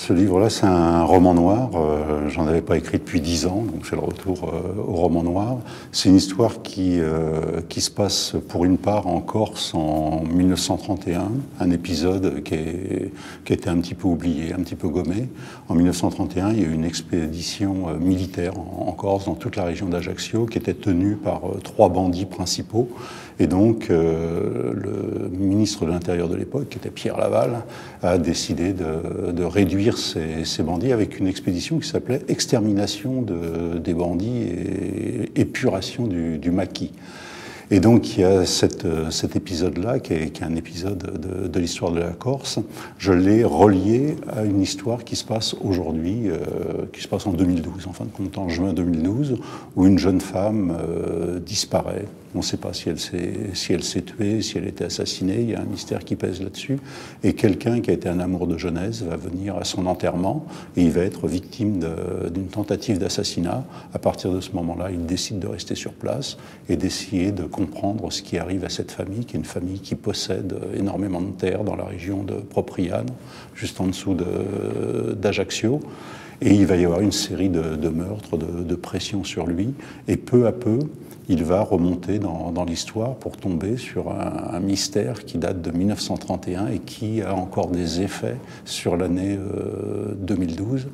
Ce livre-là, c'est un roman noir. J'en avais pas écrit depuis 10 ans, donc c'est le retour au roman noir. C'est une histoire qui se passe pour une part en Corse en 1931, un épisode qui a été un petit peu oublié, un petit peu gommé. En 1931, il y a eu une expédition militaire en Corse, dans toute la région d'Ajaccio, qui était tenue par 3 bandits principaux. Et donc, le ministre de l'Intérieur de l'époque, qui était Pierre Laval, a décidé de réduire ces bandits avec une expédition qui s'appelait Extermination des bandits et épuration du maquis. Et donc il y a cet épisode-là, qui est un épisode de l'histoire de la Corse. Je l'ai relié à une histoire qui se passe aujourd'hui, qui se passe en 2012, en fin de compte en juin 2012, où une jeune femme disparaît. On ne sait pas si elle s'est tuée, si elle a été assassinée, il y a un mystère qui pèse là-dessus. Et quelqu'un qui a été un amour de jeunesse va venir à son enterrement et il va être victime d'une tentative d'assassinat. À partir de ce moment-là, il décide de rester sur place et d'essayer de comprendre ce qui arrive à cette famille, qui est une famille qui possède énormément de terres dans la région de Propriano, juste en dessous d'Ajaccio. Et il va y avoir une série de meurtres, de pression sur lui. Et peu à peu, il va remonter dans l'histoire pour tomber sur un mystère qui date de 1931 et qui a encore des effets sur l'année 2012.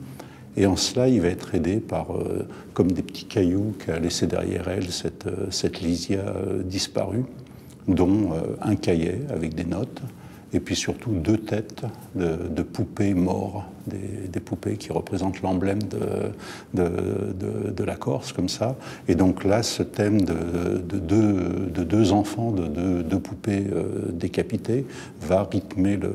Et en cela, il va être aidé par, comme des petits cailloux qu'a laissé derrière elle cette Lysia disparue, dont un cahier avec des notes, et puis surtout 2 têtes de poupées mortes, des poupées qui représentent l'emblème de la Corse, comme ça. Et donc là, ce thème de 2 enfants, de 2 poupées décapitées, va rythmer le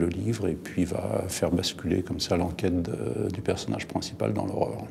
livre et puis va faire basculer comme ça l'enquête du personnage principal dans l'horreur.